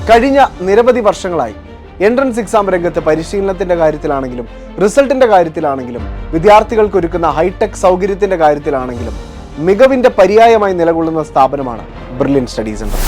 കഴിഞ്ഞ നിരവധി വർഷങ്ങളായി എൻട്രൻസ് എക്സാം രംഗത്ത് പരിശീലനത്തിന്റെ കാര്യത്തിലാണെങ്കിലും റിസൾട്ടിന്റെ കാര്യത്തിലാണെങ്കിലും വിദ്യാർത്ഥികൾക്ക് ഒരുക്കുന്ന ഹൈടെക് സൗകര്യത്തിന്റെ കാര്യത്തിലാണെങ്കിലും മികവിന്റെ പര്യായമായി നിലകൊള്ളുന്ന സ്ഥാപനമാണ് ബ്രില്യൻ സ്റ്റഡി സെന്റർ.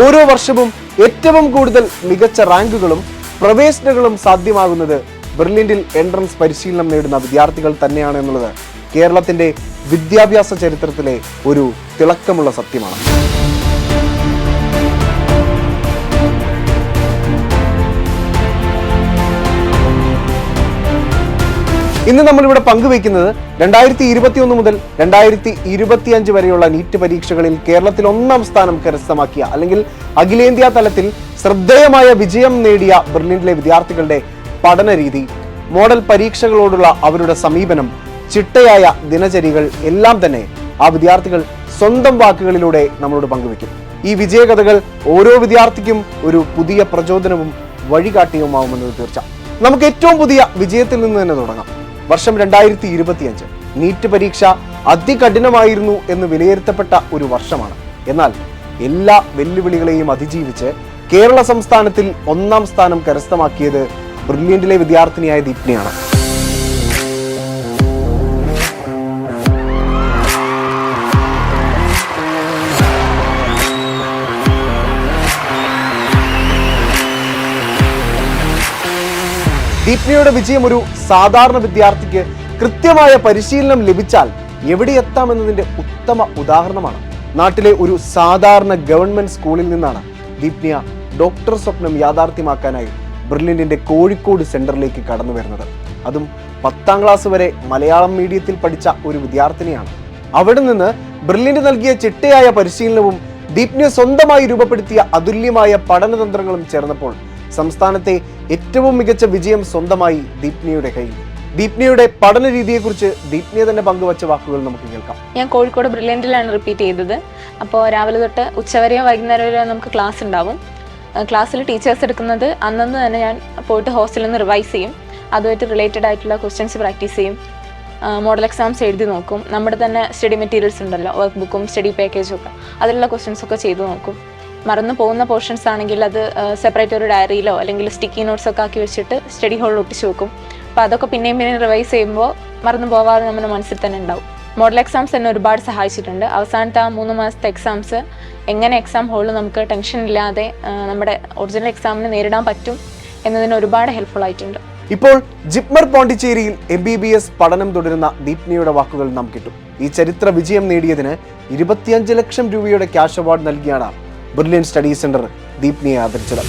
ഓരോ വർഷവും ഏറ്റവും കൂടുതൽ മികച്ച റാങ്കുകളും പ്രവേശനങ്ങളും സാധ്യമാകുന്നത് ബ്രില്യന്റിൽ എൻട്രൻസ് പരിശീലനം നേടുന്ന വിദ്യാർത്ഥികൾ തന്നെയാണ് എന്നുള്ളത് കേരളത്തിന്റെ വിദ്യാഭ്യാസ ചരിത്രത്തിലെ ഒരു തിളക്കമുള്ള സത്യമാണ്. ഇന്ന് നമ്മളിവിടെ പങ്കുവയ്ക്കുന്നത് 2021 മുതൽ 2025 വരെയുള്ള നീറ്റ് പരീക്ഷകളിൽ കേരളത്തിൽ 1ാം സ്ഥാനം കരസ്ഥമാക്കിയ അല്ലെങ്കിൽ അഖിലേന്ത്യാ തലത്തിൽ ശ്രദ്ധേയമായ വിജയം നേടിയ ബ്രില്യന്റിലെ വിദ്യാർത്ഥികളുടെ പഠന രീതി, മോഡൽ പരീക്ഷകളോടുള്ള അവരുടെ സമീപനം, ചിട്ടയായ ദിനചര്യകൾ എല്ലാം തന്നെ ആ വിദ്യാർത്ഥികൾ സ്വന്തം വാക്കുകളിലൂടെ നമ്മളോട് പങ്കുവയ്ക്കും. ഈ വിജയകഥകൾ ഓരോ വിദ്യാർത്ഥിക്കും ഒരു പുതിയ പ്രചോദനവും വഴികാട്ടിയുമാവുമെന്നത് തീർച്ച. നമുക്ക് ഏറ്റവും പുതിയ വിജയത്തിൽ നിന്ന് തന്നെ തുടങ്ങാം. വർഷം 2025 നീറ്റ് പരീക്ഷ അതികഠിനമായിരുന്നു എന്ന് വിലയിരുത്തപ്പെട്ട ഒരു വർഷമാണ്. എന്നാൽ എല്ലാ വെല്ലുവിളികളെയും അതിജീവിച്ച് കേരള സംസ്ഥാനത്തിൽ 1ാം സ്ഥാനം കരസ്ഥമാക്കിയത് ബ്രില്യന്റിലെ വിദ്യാർത്ഥിനിയായ ദീപ്നിയാണ്. ദീപ്നിയുടെ വിജയം ഒരു സാധാരണ വിദ്യാർത്ഥിക്ക് കൃത്യമായ പരിശീലനം ലഭിച്ചാൽ എവിടെ എത്താമെന്നതിന്റെ ഉത്തമ ഉദാഹരണമാണ്. നാട്ടിലെ ഒരു സാധാരണ ഗവൺമെന്റ് സ്കൂളിൽ നിന്നാണ് ദീപ്നിയ ഡോക്ടർ സ്വപ്നം യാഥാർത്ഥ്യമാക്കാനായി ബ്രില്യന്റിന്റെ കോഴിക്കോട് സെന്ററിലേക്ക് കടന്നു വരുന്നത്. അതും 10ാം ക്ലാസ് വരെ മലയാളം മീഡിയത്തിൽ പഠിച്ച ഒരു വിദ്യാർത്ഥിനിയാണ്. അവിടെ നിന്ന് ബ്രില്യന്റ് നൽകിയ ചിട്ടയായ പരിശീലനവും ദീപ്നിയ സ്വന്തമായി രൂപപ്പെടുത്തിയ അതുല്യമായ പഠനതന്ത്രങ്ങളും ചേർന്നപ്പോൾ സംസ്ഥാനത്തെ ഏറ്റവും മികച്ച വിജയം സ്വന്തമായി ദീപ്നിയുടെ കയ്യിൽ. ദീപ്നിയുടെ പഠന രീതിയെക്കുറിച്ച് ദീപ്നിയ തന്നെ പങ്കുവച്ച വാക്കുകൾ നമുക്ക് കേൾക്കാം. ഞാൻ കോഴിക്കോട് ബ്രില്യന്റിലാണ് റിപ്പീറ്റ് ചെയ്തത്. അപ്പോൾ രാവിലെ തൊട്ട് ഉച്ചവരെയോ വൈകുന്നേരം വരെ നമുക്ക് ക്ലാസ് ഉണ്ടാവും. ക്ലാസ്സിൽ ടീച്ചേഴ്സ് എടുക്കുന്നത് അന്നന്ന് തന്നെ ഞാൻ പോയിട്ട് ഹോസ്റ്റലിൽ നിന്ന് റിവൈസ് ചെയ്യും. അതുമായിട്ട് റിലേറ്റഡ് ആയിട്ടുള്ള ക്വസ്റ്റ്യൻസ് പ്രാക്ടീസ് ചെയ്യും. മോഡൽ എക്സാംസ് എഴുതി നോക്കും. നമ്മുടെ തന്നെ സ്റ്റഡി മെറ്റീരിയൽസ് ഉണ്ടല്ലോ, വർക്ക് ബുക്കും സ്റ്റഡി പാക്കേജും ഒക്കെ, അതിലുള്ള ക്വസ്റ്റ്യൻസ് ഒക്കെ ചെയ്തു നോക്കും. മറന്നു പോകുന്ന പോർഷൻസ് ആണെങ്കിൽ അത് സെപ്പറേറ്റ് ഒരു ഡയറിയിലോ അല്ലെങ്കിൽ സ്റ്റിക്കി നോട്ട്സ് ഒക്കെ ആക്കി വെച്ചിട്ട് സ്റ്റഡി ഹോളിൽ ഒട്ടിച്ച് വെക്കും. അപ്പോൾ അതൊക്കെ പിന്നെയും റിവൈസ് ചെയ്യുമ്പോൾ മറന്നു പോകാതെ നമ്മുടെ മനസ്സിൽ തന്നെ ഉണ്ടാവും. മോഡൽ എക്സാംസ് എന്നെ ഒരുപാട് സഹായിച്ചിട്ടുണ്ട്. അവസാനത്തെ ആ 3 മാസത്തെ എക്സാംസ് എങ്ങനെ എക്സാം ഹോളിൽ നമുക്ക് ടെൻഷൻ ഇല്ലാതെ നമ്മുടെ ഒറിജിനൽ എക്സാമിന് നേരിടാൻ പറ്റും എന്നതിന് ഒരുപാട് ഹെൽപ്ഫുൾ ആയിട്ടുണ്ട്. ഇപ്പോൾ ജിപ്മർ പോണ്ടിച്ചേരിയിൽ MBBS പഠനം തുടരുന്ന ദീപ്നിയുടെ വാക്കുകൾ നാം കിട്ടും. ഈ ചരിത്ര വിജയം നേടിയതിന് 25 ലക്ഷം രൂപയുടെ ക്യാഷ് അവാർഡ് നൽകിയാണ് ബ്രില്യൻ സ്റ്റഡി സെന്റർ ദീപ്നിയെ ആദരിച്ചത്.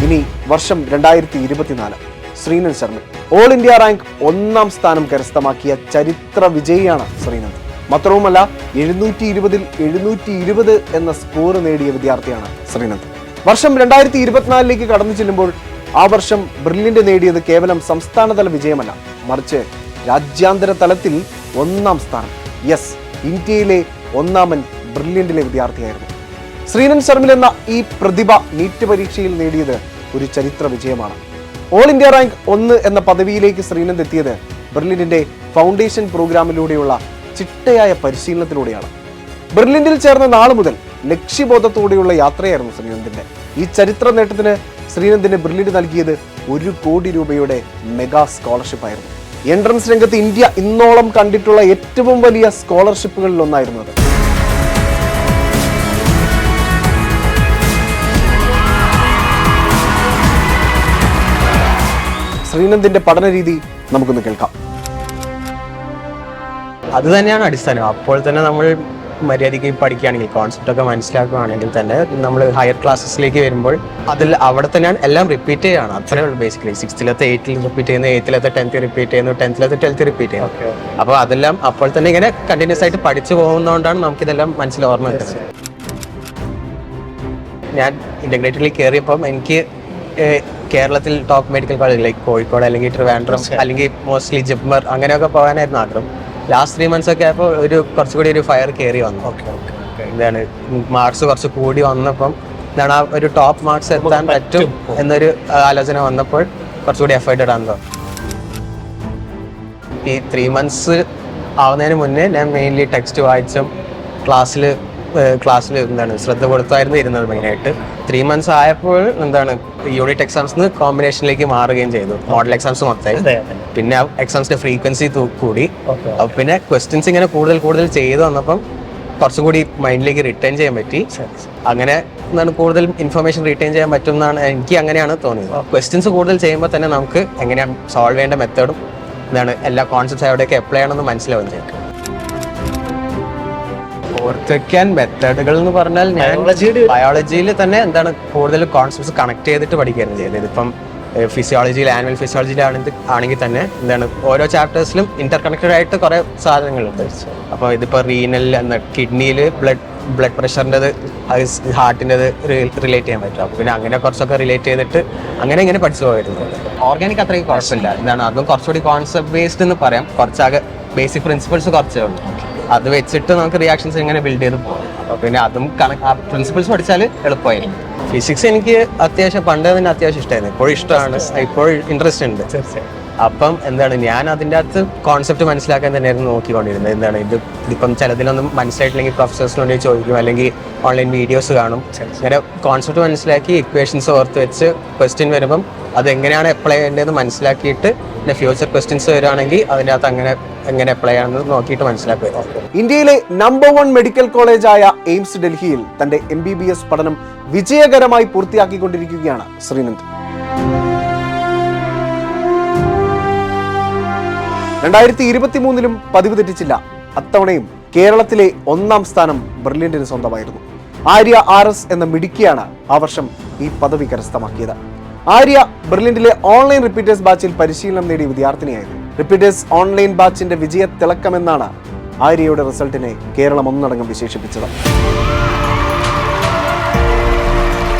ഇനി വർഷം 2024 Sreenand Sharma all India rank 1ാം സ്ഥാനം കരസ്ഥമാക്കിയ ചരിത്ര വിജയിയാണ് ശ്രീനന്ദ്. മാത്രവുമല്ല 720ൽ 720 എന്ന സ്കോർ നേടിയ വിദ്യാർത്ഥിയാണ് ശ്രീനന്ദ്. വർഷം 2024ലേക്ക് കടന്നു ചെല്ലുമ്പോൾ ആ വർഷം ബ്രില്യന്റ് നേടിയത് കേവലം സംസ്ഥാനതല വിജയമല്ല, മറിച്ച് രാജ്യാന്തര തലത്തിൽ 1ാം സ്ഥാനം. യെസ്, ഇന്ത്യയിലെ 1ാമൻ ബ്രില്യന്റിലെ വിദ്യാർത്ഥിയായിരുന്നു. ശ്രീനന്ദ് ശർമ്മിൽ എന്ന ഈ പ്രതിഭ നീറ്റ് പരീക്ഷയിൽ നേടിയത് ഒരു ചരിത്ര വിജയമാണ്. ഓൾ ഇന്ത്യ റാങ്ക് 1 എന്ന പദവിയിലേക്ക് ശ്രീനന്ദ് എത്തിയത് ബ്രില്യന്റിന്റെ ഫൗണ്ടേഷൻ പ്രോഗ്രാമിലൂടെയുള്ള ചിട്ടയായ പരിശീലനത്തിലൂടെയാണ്. ബ്രില്യന്റിൽ ചേർന്ന നാൾ മുതൽ ലക്ഷ്യബോധത്തോടെയുള്ള യാത്രയായിരുന്നു ശ്രീനന്ദിന്റെ. ഈ ചരിത്ര നേട്ടത്തിന് ശ്രീനന്ദിന് ബ്രില്യന്റ് നൽകിയത് 1 കോടി രൂപയുടെ മെഗാ സ്കോളർഷിപ്പ് ആയിരുന്നു. എൻട്രൻസ് രംഗത്ത് ഇന്ത്യ ഇന്നോളം കണ്ടിട്ടുള്ള ഏറ്റവും വലിയ സ്കോളർഷിപ്പുകളിൽ ഒന്നായിരുന്നു അത്. ശ്രീനന്ദിന്റെ പഠന രീതി നമുക്കൊന്ന് കേൾക്കാം. അത് തന്നെയാണ് അടിസ്ഥാനം. അപ്പോൾ തന്നെ നമ്മൾ മര്യാദയ്ക്ക് പഠിക്കുകയാണെങ്കിൽ, കോൺസെപ്റ്റ് ഒക്കെ മനസ്സിലാക്കുകയാണെങ്കിൽ തന്നെ നമ്മൾ ഹയർ ക്ലാസ്സസിലേക്ക് വരുമ്പോൾ അവിടെ തന്നെയാണ് എല്ലാം റിപ്പീറ്റ് ചെയ്യുകയാണ്. അത്രേ ഉള്ളൂ. ബേസിക്കലി 6th-ലെ 8th റിപ്പീറ്റ് ചെയ്യുന്നു, 8th-ലെ 10th റിപ്പീറ്റ് ചെയ്യുന്നു, 10th-ലെ 12th റിപ്പീറ്റ് ചെയ്യുന്നു. അപ്പോൾ അതെല്ലാം അപ്പോൾ തന്നെ ഇങ്ങനെ കണ്ടിന്യൂസ് ആയിട്ട് പഠിച്ചു പോകുന്നതുകൊണ്ടാണ് നമുക്കിതെല്ലാം മനസ്സിൽ ഓർമ്മ കിട്ടുന്നത്. ഞാൻ ഇന്റഗ്രേറ്റഡിൽ കയറിയപ്പം എനിക്ക് കേരളത്തിൽ top medical college like Kozhikode അല്ലെങ്കിൽ ട്രിവാൻഡ്രം അല്ലെങ്കിൽ മോസ്റ്റ്ലി ജിപ്മർ അങ്ങനെയൊക്കെ പോകാനായിരുന്നു ആഗ്രഹം. ലാസ്റ്റ് 3 months ഒക്കെ ആയപ്പോൾ കുറച്ചുകൂടി ഒരു ഫയർ കയറി വന്നു. എന്താണ് മാർക്സ് കുറച്ച് കൂടി വന്നപ്പം എന്താണ് ആ ഒരു ടോപ്പ് മാർക്സ് എത്താൻ പറ്റും എന്നൊരു ആലോചന വന്നപ്പോൾ കുറച്ചുകൂടി എഫേർട്ട് ഇടാൻ തോന്നി. ഈ 3 months ആവുന്നതിന് മുന്നേ ഞാൻ മെയിൻലി ടെക്സ്റ്റ് വായിച്ചും ക്ലാസ്സിൽ എന്താണ് ശ്രദ്ധ കൊടുത്തായിരുന്നു ഇരുന്നത് മെയിനായിട്ട്. 3 months ആയപ്പോൾ എന്താണ് യൂണിറ്റ് എക്സാംസ് കോമ്പിനേഷനിലേക്ക് മാറുകയും ചെയ്തു. മോഡൽ എക്സാംസ് മൊത്തമായി, പിന്നെ എക്സാംസിന്റെ ഫ്രീക്വൻസി കൂടി. അപ്പൊ പിന്നെ ക്വസ്റ്റ്യൻസ് ഇങ്ങനെ കൂടുതൽ ചെയ്തു വന്നപ്പം കുറച്ചും കൂടി മൈൻഡിലേക്ക് റിട്ടേൺ ചെയ്യാൻ പറ്റി. അങ്ങനെ എന്താണ് കൂടുതൽ ഇൻഫർമേഷൻ റിട്ടേൺ ചെയ്യാൻ പറ്റും എന്നാണ് എനിക്ക് അങ്ങനെയാണ് തോന്നിയത്. ക്വസ്റ്റ്യൻസ് കൂടുതൽ ചെയ്യുമ്പോൾ തന്നെ നമുക്ക് എങ്ങനെയാണ് സോൾവ് ചെയ്യേണ്ട മെത്തേഡും എന്താണ് എല്ലാ കോൺസെപ്റ്റ്സ് എവിടെയൊക്കെ അപ്ലൈ ചെയ്യണമെന്ന് മനസ്സിലാവും ചെയ്യും. ഓർത്ത് വയ്ക്കാൻ മെത്തേഡുകൾ എന്ന് പറഞ്ഞാൽ ഞാൻ ബയോളജിയിൽ തന്നെ എന്താണ് കൂടുതൽ കോൺസെപ്റ്റ്സ് കണക്ട് ചെയ്തിട്ട് പഠിക്കുകയാണ് ചെയ്യുന്നത്. ഇതിപ്പം ഫിസിയോളജിയിൽ ആനിമൽ ഫിസിയോളജിയിലാണെങ്കിൽ തന്നെ എന്താണ് ഓരോ ചാപ്റ്റേഴ്സിലും ഇന്റർ കണക്റ്റഡ് ആയിട്ട് കുറെ സാധനങ്ങളുണ്ട്. അപ്പോൾ ഇതിപ്പോൾ റീനൽ എന്ന കിഡ്നിയിൽ ബ്ലഡ് പ്രഷറിൻ്റെത് ഹാർട്ടിൻ്റെത് റിലേറ്റ് ചെയ്യാൻ പറ്റും. അപ്പോൾ പിന്നെ അങ്ങനെ കുറച്ചൊക്കെ റിലേറ്റ് ചെയ്തിട്ട് ഇങ്ങനെ പഠിച്ചു പോയിരുന്നു. ഓർഗാനിക് അത്രയും കുഴപ്പമില്ല, എന്താണ് അതും കുറച്ചുകൂടി കോൺസെപ്റ്റ് ബേസ്ഡ് എന്ന് പറയാം. കുറച്ചാകെ ബേസിക് പ്രിൻസിപ്പിൾസ് കുറച്ചേ ഉള്ളൂ. അത് വെച്ചിട്ട് നമുക്ക് റിയാക്ഷൻസ് എങ്ങനെ ബിൽഡ് ചെയ്ത് പോകാം. അപ്പോൾ പിന്നെ അതും പ്രിൻസിപ്പിൾസ് പഠിച്ചാൽ എളുപ്പമായിരുന്നു. ഫിസിക്സ് എനിക്ക് അത്യാവശ്യം പണ്ട് തന്നെ അത്യാവശ്യം ഇഷ്ടമായിരുന്നു, ഇപ്പോഴും ഇഷ്ടമാണ്, ഇപ്പോഴും ഇൻട്രസ്റ്റ് ഉണ്ട്. അപ്പം എന്താണ് ഞാൻ അതിൻ്റെ അകത്ത് കോൺസെപ്റ്റ് മനസ്സിലാക്കാൻ തന്നെയായിരുന്നു നോക്കിക്കൊണ്ടിരുന്നത്. എന്താണ് ഇതിപ്പം ചിലതിലൊന്നും മനസ്സിലായിട്ടില്ലെങ്കിൽ പ്രൊഫസേഴ്സിനോട് ചോദിക്കും, അല്ലെങ്കിൽ ഓൺലൈൻ വീഡിയോസ് കാണും. അങ്ങനെ കോൺസെപ്റ്റ് മനസ്സിലാക്കി ഇക്വേഷൻസ് ഓർത്ത് വെച്ച് ക്വസ്റ്റ്യൻ വരുമ്പം അതെങ്ങനെയാണ് അപ്ലൈ ചെയ്യേണ്ടതെന്ന് മനസ്സിലാക്കിയിട്ട് പിന്നെ ഫ്യൂച്ചർ ക്വസ്റ്റ്യൻസ് വരുവാണെങ്കിൽ അതിൻ്റെ അകത്ത് എങ്ങനെ അപ്ലൈ ചെയ്യാമെന്ന് നോക്കിയിട്ട് മനസ്സിലാക്കുക. ഇന്ത്യയിലെ നമ്പർ 1 മെഡിക്കൽ കോളേജായ എയിംസ് ഡൽഹിയിൽ തന്റെ MBBS പഠനം വിജയകരമായി പൂർത്തിയാക്കിക്കൊണ്ടിരിക്കുകയാണ് ശ്രീനന്ദ്. 2023 പതിവ് തെറ്റിച്ചില്ല. അത്തവണയും കേരളത്തിലെ 1ാം സ്ഥാനം ബ്രില്യന്റിന് സ്വന്തമായിരുന്നു. ആര്യ RS എന്ന മിടുക്കിയാണ് ആ വർഷം ഈ പദവി കരസ്ഥമാക്കിയത്. ആര്യ ബ്രില്യന്റിലെ ഓൺലൈൻ റിപ്പീറ്റേഴ്സ് ബാച്ചിൽ പരിശീലനം നേടിയ വിദ്യാർത്ഥിനിയായിരുന്നു. റിപ്പീറ്റേഴ്സ് ഓൺലൈൻ ബാച്ചിന്റെ വിജയത്തിളക്കമെന്നാണ് ആര്യയുടെ റിസൾട്ടിനെ കേരളം ഒന്നടങ്കം വിശേഷിപ്പിച്ചത്.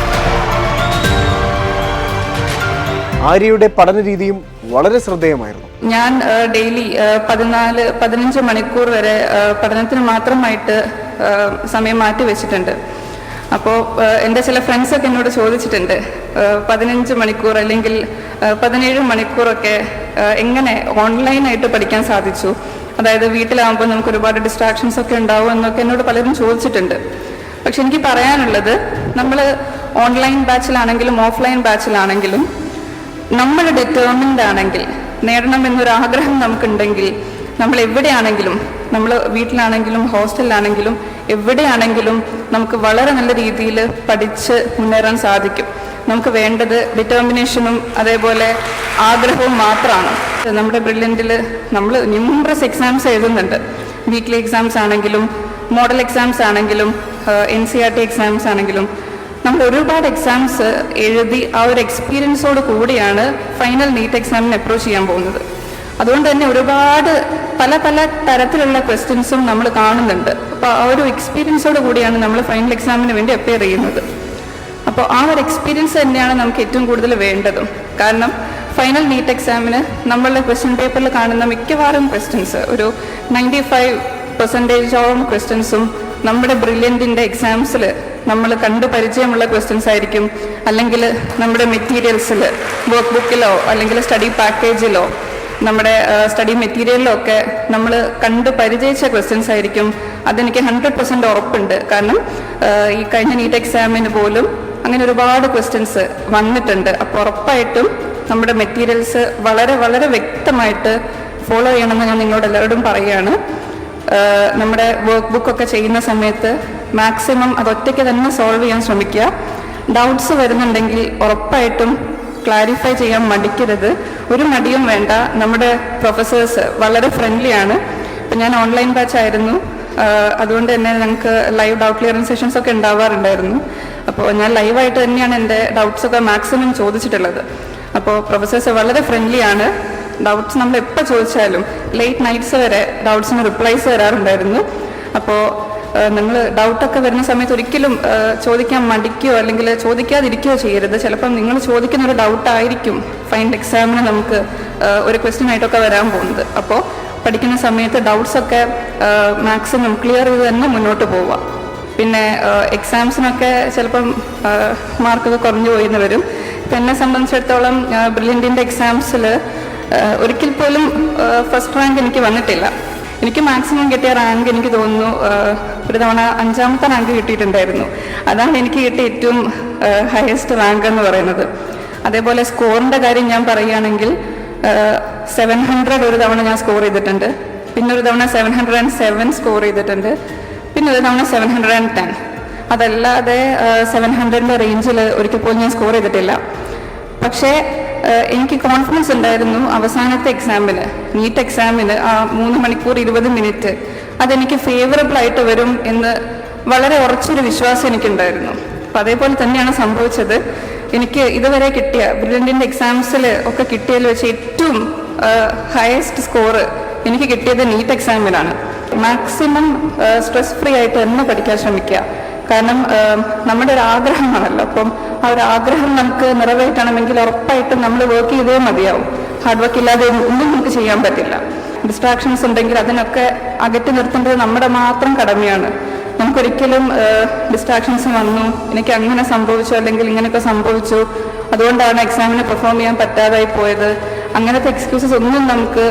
ആര്യയുടെ പഠന രീതിയും വളരെ ശ്രദ്ധേയമായിരുന്നു. ഞാൻ ഡെയിലി 14-15 മണിക്കൂർ വരെ പഠനത്തിന് മാത്രമായിട്ട് സമയം മാറ്റി വെച്ചിട്ടുണ്ട്. അപ്പോൾ എൻ്റെ ചില ഫ്രണ്ട്സൊക്കെ എന്നോട് ചോദിച്ചിട്ടുണ്ട് 15 മണിക്കൂർ അല്ലെങ്കിൽ 17 മണിക്കൂറൊക്കെ എങ്ങനെ ഓൺലൈനായിട്ട് പഠിക്കാൻ സാധിച്ചു, അതായത് വീട്ടിലാകുമ്പോൾ നമുക്ക് ഒരുപാട് ഡിസ്ട്രാക്ഷൻസ് ഒക്കെ ഉണ്ടാവും എന്നൊക്കെ എന്നോട് പലരും ചോദിച്ചിട്ടുണ്ട്. പക്ഷെ എനിക്ക് പറയാനുള്ളത്, നമ്മൾ ഓൺലൈൻ ബാച്ചിലാണെങ്കിലും ഓഫ്ലൈൻ ബാച്ചിലാണെങ്കിലും നമ്മൾ ഡിറ്റർമിൻഡ് ആണെങ്കിൽ, നേടണം എന്നൊരാഗ്രഹം നമുക്കുണ്ടെങ്കിൽ, നമ്മൾ എവിടെയാണെങ്കിലും, നമ്മൾ വീട്ടിലാണെങ്കിലും ഹോസ്റ്റലിലാണെങ്കിലും എവിടെയാണെങ്കിലും നമുക്ക് വളരെ നല്ല രീതിയിൽ പഠിച്ച് മുന്നേറാൻ സാധിക്കും. നമുക്ക് വേണ്ടത് ഡിറ്റർമിനേഷനും അതേപോലെ ആഗ്രഹവും മാത്രമാണ്. നമ്മുടെ ബ്രില്യൻറ്റിൽ നമ്മൾ ന്യൂമറസ് എക്സാംസ് എഴുതുന്നുണ്ട്. വീക്ക്ലി എക്സാംസ് ആണെങ്കിലും മോഡൽ എക്സാംസ് ആണെങ്കിലും NCERT എക്സാംസ് ആണെങ്കിലും നമ്മൾ ഒരുപാട് എക്സാംസ് എഴുതി ആ ഒരു എക്സ്പീരിയൻസോട് കൂടിയാണ് ഫൈനൽ നീറ്റ് എക്സാമിന് അപ്രോച്ച് ചെയ്യാൻ പോകുന്നത്. അതുകൊണ്ട് തന്നെ ഒരുപാട് പല തരത്തിലുള്ള ക്വസ്റ്റ്യൻസും നമ്മൾ കാണുന്നുണ്ട്. അപ്പോൾ ആ ഒരു എക്സ്പീരിയൻസോട് കൂടിയാണ് നമ്മൾ ഫൈനൽ എക്സാമിന് വേണ്ടി അപ്പിയർ ചെയ്യുന്നത്. അപ്പോൾ ആ ഒരു എക്സ്പീരിയൻസ് തന്നെയാണ് നമുക്ക് ഏറ്റവും കൂടുതൽ വേണ്ടതും. കാരണം ഫൈനൽ നീറ്റ് എക്സാമിന് നമ്മളുടെ ക്വസ്റ്റ്യൻ പേപ്പറിൽ കാണുന്ന മിക്കവാറും ക്വസ്റ്റ്യൻസ്, ഒരു 95% ക്വസ്റ്റ്യൻസും നമ്മുടെ ബ്രില്യൻറ്റിൻ്റെ എക്സാംസിൽ നമ്മൾ കണ്ടു പരിചയമുള്ള ക്വസ്റ്റ്യൻസ് ആയിരിക്കും. അല്ലെങ്കിൽ നമ്മുടെ മെറ്റീരിയൽസിൽ, വർക്ക് ബുക്കിലോ അല്ലെങ്കിൽ സ്റ്റഡി പാക്കേജിലോ നമ്മുടെ സ്റ്റഡി മെറ്റീരിയലിലോ ഒക്കെ നമ്മൾ കണ്ട് പരിചയിച്ച ക്വസ്റ്റ്യൻസ് ആയിരിക്കും. അതെനിക്ക് 100% ഉറപ്പുണ്ട്. കാരണം ഈ കഴിഞ്ഞ നീറ്റ് എക്സാമിന് പോലും അങ്ങനെ ഒരുപാട് ക്വസ്റ്റ്യൻസ് വന്നിട്ടുണ്ട്. അപ്പോൾ ഉറപ്പായിട്ടും നമ്മുടെ മെറ്റീരിയൽസ് വളരെ വളരെ വ്യക്തമായിട്ട് ഫോളോ ചെയ്യണമെന്ന് ഞാൻ നിങ്ങളോട് എല്ലാവരോടും പറയുകയാണ്. നമ്മുടെ വർക്ക് ബുക്കൊക്കെ ചെയ്യുന്ന സമയത്ത് മാക്സിമം അതൊറ്റയ്ക്ക് തന്നെ സോൾവ് ചെയ്യാൻ ശ്രമിക്കുക. ഡൗട്ട്സ് വരുന്നുണ്ടെങ്കിൽ ഉറപ്പായിട്ടും ക്ലാരിഫൈ ചെയ്യാൻ മടിക്കരുത്. ഒരു മടിയും വേണ്ട. നമ്മുടെ പ്രൊഫസേഴ്സ് വളരെ ഫ്രണ്ട്ലിയാണ്. ഇപ്പം ഞാൻ ഓൺലൈൻ ബാച്ച് ആയിരുന്നു, അതുകൊണ്ട് തന്നെ ഞങ്ങൾക്ക് ലൈവ് ഡൗട്ട് ക്ലിയറിംഗ് സെഷൻസ് ഒക്കെ ഉണ്ടാവാറുണ്ടായിരുന്നു. അപ്പോൾ ഞാൻ ലൈവായിട്ട് തന്നെയാണ് എൻ്റെ ഡൗട്ട്സൊക്കെ മാക്സിമം ചോദിച്ചിട്ടുള്ളത്. അപ്പോൾ പ്രൊഫസേഴ്സ് വളരെ ഫ്രണ്ട്ലിയാണ്. ഡൗട്ട്സ് നമ്മൾ എപ്പോൾ ചോദിച്ചാലും ലേറ്റ് നൈറ്റ്സ് വരെ ഡൗട്ട്സിന് റിപ്ലൈസ് തരാറുണ്ടായിരുന്നു. അപ്പോൾ നിങ്ങൾ ഡൗട്ടൊക്കെ വരുന്ന സമയത്ത് ഒരിക്കലും ചോദിക്കാൻ മടിക്കുകയോ അല്ലെങ്കിൽ ചോദിക്കാതിരിക്കുകയോ ചെയ്യരുത്. ചിലപ്പം നിങ്ങൾ ചോദിക്കുന്ന ഒരു ഡൗട്ടായിരിക്കും ഫൈനൽ എക്സാമിന് നമുക്ക് ഒരു ക്വസ്റ്റ്യൻ ആയിട്ടൊക്കെ വരാൻ പോകുന്നത്. അപ്പോൾ പഠിക്കുന്ന സമയത്ത് ഡൗട്ട്സൊക്കെ മാക്സിമം ക്ലിയർ ചെയ്ത് തന്നെ മുന്നോട്ട് പോവുക. പിന്നെ എക്സാംസിനൊക്കെ ചിലപ്പം മാർക്കൊക്കെ കുറഞ്ഞു പോയിന്ന് വരും. ഇപ്പം എന്നെ സംബന്ധിച്ചിടത്തോളം ബ്രില്യൻറ്റിൻ്റെ എക്സാംസിൽ ഒരിക്കൽ പോലും ഫസ്റ്റ് റാങ്ക് എനിക്ക് വന്നിട്ടില്ല. എനിക്ക് മാക്സിമം കിട്ടിയ റാങ്ക് എനിക്ക് തോന്നുന്നു ഒരു തവണ 5ാമത്തെ റാങ്ക് കിട്ടിയിട്ടുണ്ടായിരുന്നു. അതാണ് എനിക്ക് കിട്ടിയ ഏറ്റവും ഹയസ്റ്റ് റാങ്ക് എന്ന് പറയുന്നത്. അതേപോലെ സ്കോറിൻ്റെ കാര്യം ഞാൻ പറയുകയാണെങ്കിൽ 700 ഒരു തവണ ഞാൻ സ്കോർ ചെയ്തിട്ടുണ്ട്, പിന്നെ ഒരു തവണ 707 സ്കോർ ചെയ്തിട്ടുണ്ട്, പിന്നെ ഒരു തവണ 710. അതല്ലാതെ 700ൻ്റെ റേഞ്ചിൽ ഒരിക്കൽ പോലും ഞാൻ സ്കോർ ചെയ്തിട്ടില്ല. പക്ഷേ എനിക്ക് കോൺഫിഡൻസ് ഉണ്ടായിരുന്നു അവസാനത്തെ എക്സാമിന്, നീറ്റ് എക്സാമിന് ആ 3 മണിക്കൂർ 20 മിനിറ്റ് അതെനിക്ക് ഫേവറബിൾ ആയിട്ട് വരും എന്ന് വളരെ ഉറച്ചൊരു വിശ്വാസം എനിക്കുണ്ടായിരുന്നു. അപ്പം അതേപോലെ തന്നെയാണ് സംഭവിച്ചത്. എനിക്ക് ഇതുവരെ കിട്ടിയ ബ്രില്യൻറ്റിൻ്റെ എക്സാംസിൽ ഒക്കെ കിട്ടിയതിൽ വെച്ച് ഏറ്റവും ഹയസ്റ്റ് സ്കോറ് എനിക്ക് കിട്ടിയത് നീറ്റ് എക്സാമിനാണ്. മാക്സിമം സ്ട്രെസ് ഫ്രീ ആയിട്ട് തന്നെ പഠിക്കാൻ ശ്രമിക്കുക. കാരണം നമ്മുടെ ഒരു ആഗ്രഹമാണല്ലോ. അപ്പം ആ ഒരു ആഗ്രഹം നമുക്ക് നിറവേറ്റണമെങ്കിൽ ഉറപ്പായിട്ടും നമ്മൾ വർക്ക് ചെയ്തേ മതിയാവും. ഹാർഡ് വർക്ക് ഇല്ലാതെ ഒന്നും നമുക്ക് ചെയ്യാൻ പറ്റില്ല. ഡിസ്ട്രാക്ഷൻസ് ഉണ്ടെങ്കിൽ അതിനൊക്കെ അകറ്റി നിർത്തേണ്ടത് നമ്മുടെ മാത്രം കടമയാണ്. നമുക്കൊരിക്കലും ഡിസ്ട്രാക്ഷൻസ് വന്നു, എനിക്ക് അങ്ങനെ സംഭവിച്ചു അല്ലെങ്കിൽ ഇങ്ങനെയൊക്കെ സംഭവിച്ചു, അതുകൊണ്ടാണ് എക്സാമിന് പെർഫോം ചെയ്യാൻ പറ്റാതായി പോയത്, അങ്ങനത്തെ എക്സ്ക്യൂസസ് ഒന്നും നമുക്ക്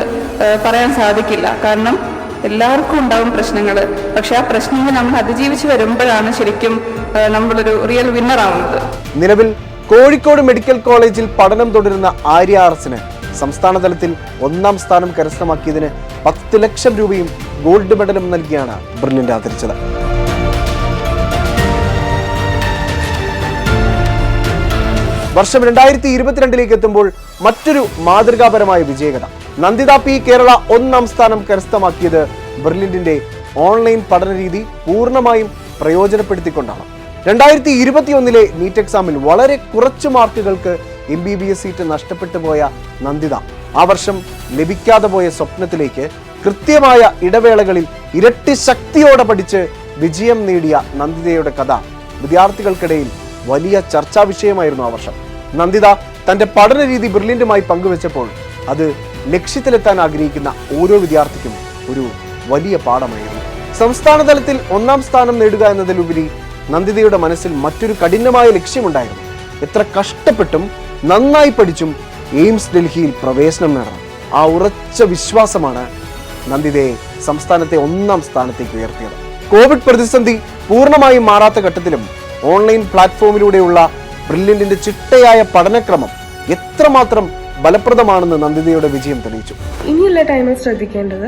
പറയാൻ സാധിക്കില്ല. കാരണം എല്ലാവർക്കും ഉണ്ടാവും പ്രശ്നങ്ങൾ. പക്ഷെ ആ പ്രശ്നങ്ങൾ നമ്മൾ അതിജീവിച്ച് വരുമ്പോഴാണ് ശരിക്കും നമ്മളൊരു റിയൽ വിന്നർ ആവുന്നത്. നിലവിൽ കോഴിക്കോട് മെഡിക്കൽ കോളേജിൽ പഠനം തുടരുന്ന ആര്യ ആർസിന് സംസ്ഥാന തലത്തിൽ 1ാം സ്ഥാനം കരസ്ഥമാക്കിയതിന് 10 ലക്ഷം രൂപയും ഗോൾഡ് മെഡലും നൽകിയാണ് ബ്രില്യന്റ് ആദരിച്ചത്. വർഷം 2022 എത്തുമ്പോൾ മറ്റൊരു മാതൃകാപരമായ വിജയകഥ. നന്ദിത പി കേരള 1ാം സ്ഥാനം കരസ്ഥമാക്കിയത് ബ്രില്യന്റിന്റെ ഓൺലൈൻ പഠന രീതി പൂർണ്ണമായും പ്രയോജനപ്പെടുത്തിക്കൊണ്ടാണ്. 2021 നീറ്റ് എക്സാമിൽ വളരെ കുറച്ചു മാർക്കുകൾക്ക് MBBS സീറ്റ് നഷ്ടപ്പെട്ടു പോയ നന്ദിത ആ വർഷം ലഭിക്കാതെ പോയ സ്വപ്നത്തിലേക്ക് കൃത്യമായ ഇടവേളകളിൽ ഇരട്ടി ശക്തിയോടെ പഠിച്ച് വിജയം നേടിയ നന്ദിതയുടെ കഥ വിദ്യാർത്ഥികൾക്കിടയിൽ വലിയ ചർച്ചാ വിഷയമായിരുന്നു. ആ വർഷം നന്ദിത തന്റെ പഠന രീതി ബ്രില്യന്റുമായി പങ്കുവച്ചപ്പോൾ അത് ലക്ഷ്യത്തിലെത്താൻ ആഗ്രഹിക്കുന്ന ഓരോ വിദ്യാർത്ഥിക്കും ഒരു വലിയ പാഠമായിരുന്നു. സംസ്ഥാന തലത്തിൽ 1ാം സ്ഥാനം നേടുക എന്നതിലുപരി നന്ദിതയുടെ മനസ്സിൽ മറ്റൊരു കഠിനമായ ലക്ഷ്യമുണ്ടായിരുന്നു. എത്ര കഷ്ടപ്പെട്ടും നന്നായി പഠിച്ചും എയിംസ് ഡൽഹിയിൽ പ്രവേശനം നേടണം. ആ ഉറച്ച വിശ്വാസമാണ് നന്ദിതയെ സംസ്ഥാനത്തെ 1ാം സ്ഥാനത്തേക്ക് ഉയർത്തിയത്. കോവിഡ് പ്രതിസന്ധി പൂർണ്ണമായും മാറാത്ത ഘട്ടത്തിലും ഓൺലൈൻ പ്ലാറ്റ്ഫോമിലൂടെയുള്ള ബ്രില്യന്റിന്റെ ചിട്ടയായ പഠനക്രമം എത്രമാത്രം ഫലപ്രദമാണെന്ന് നന്ദിതയുടെ വിജയം തെളിയിച്ചു. ഇനിയുള്ള ടൈമിൽ ശ്രദ്ധിക്കേണ്ടത്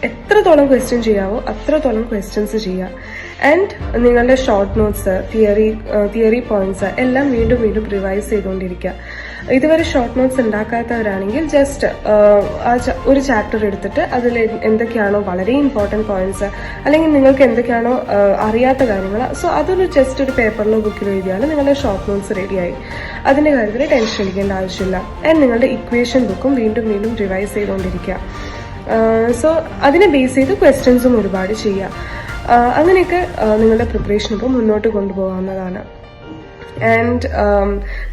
എത്രത്തോളം ക്വസ്റ്റ്യൻ ചെയ്യാവോ അത്രത്തോളം ക്വസ്റ്റ്യൻസ് ചെയ്യുക. ആൻഡ് നിങ്ങളുടെ ഷോർട്ട് നോട്ട്സ്, തിയറി പോയിന്റ്സ് എല്ലാം വീണ്ടും വീണ്ടും റിവൈസ് ചെയ്തുകൊണ്ടിരിക്കുക. ഇതുവരെ ഷോർട്ട് നോട്ട്സ് ഉണ്ടാക്കാത്തവരാണെങ്കിൽ ജസ്റ്റ് ഒരു ചാപ്റ്റർ എടുത്തിട്ട് അതിൽ എന്തൊക്കെയാണോ വളരെ ഇമ്പോർട്ടൻറ്റ് പോയിന്റ്സ് അല്ലെങ്കിൽ നിങ്ങൾക്ക് എന്തൊക്കെയാണോ അറിയാത്ത കാര്യങ്ങൾ, സോ അതൊരു ജസ്റ്റ് ഒരു പേപ്പറിലോ ബുക്കിലോ എഴുതിയാൽ നിങ്ങളുടെ ഷോർട്ട് നോട്ട്സ് റെഡിയായി. അതിൻ്റെ കാര്യത്തിൽ ടെൻഷൻ അടിക്കേണ്ട ആവശ്യമില്ല. ആൻഡ് നിങ്ങളുടെ ഇക്വേഷൻ ബുക്കും വീണ്ടും വീണ്ടും റിവൈസ് ചെയ്തുകൊണ്ടിരിക്കുക. സോ അതിനെ ബേസ് ചെയ്ത് ക്വസ്റ്റ്യൻസും ഒരുപാട് ചെയ്യുക. അങ്ങനെയൊക്കെ നിങ്ങളുടെ പ്രിപ്പറേഷൻ ഇപ്പോൾ മുന്നോട്ട് കൊണ്ടുപോകാവുന്നതാണ്. ആൻഡ്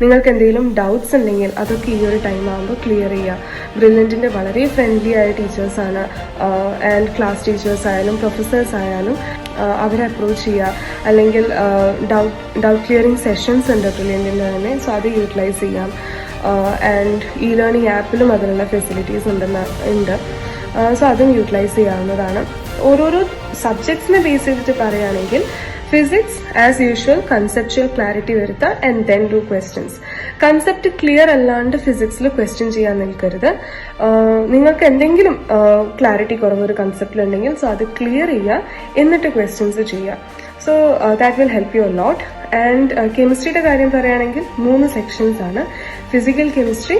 നിങ്ങൾക്ക് എന്തെങ്കിലും ഡൗട്ട്സ് ഉണ്ടെങ്കിൽ അതൊക്കെ ഈ ഒരു ടൈം ആകുമ്പോൾ ക്ലിയർ ചെയ്യുക. ബ്രില്യൻറ്റിൻ്റെ വളരെ ഫ്രണ്ട്ലി ആയ ടീച്ചേഴ്സാണ്. ആൻഡ് ക്ലാസ് ടീച്ചേഴ്സ് ആയാലും പ്രൊഫസേഴ്സ് ആയാലും അവരെ അപ്രോച്ച് ചെയ്യുക. അല്ലെങ്കിൽ ഡൗട്ട് ക്ലിയറിംഗ് സെഷൻസ് ഉണ്ട് ബ്രില്യൻറ്റിൻ്റെ തന്നെ, സോ അത് യൂട്ടിലൈസ് ചെയ്യാം. ആൻഡ് ഇ ലേണിംഗ് ആപ്പിലും അതിനുള്ള ഫെസിലിറ്റീസ് ഉണ്ട്. സോ അതും യൂട്ടിലൈസ് ചെയ്യാവുന്നതാണ്. ഓരോരോ സബ്ജക്ട്സിനെ ബേസ് ചെയ്തിട്ട് പറയുകയാണെങ്കിൽ physics as usual conceptual clarity വരുത്തുക and then do questions. Concept clear അല്ലാണ്ട് ഫിസിക്സിൽ ക്വസ്റ്റ്യൻ ചെയ്യാൻ നിൽക്കരുത്. നിങ്ങൾക്ക് എന്തെങ്കിലും ക്ലാരിറ്റി കുറവൊരു കൺസെപ്റ്റിലുണ്ടെങ്കിൽ സോ അത് ക്ലിയർ ചെയ്യുക, എന്നിട്ട് ക്വസ്റ്റ്യൻസ് ചെയ്യുക. So that will help you a lot. And കെമിസ്ട്രിയുടെ കാര്യം പറയുകയാണെങ്കിൽ 3 സെക്ഷൻസ് ആണ്. ഫിസിക്കൽ കെമിസ്ട്രി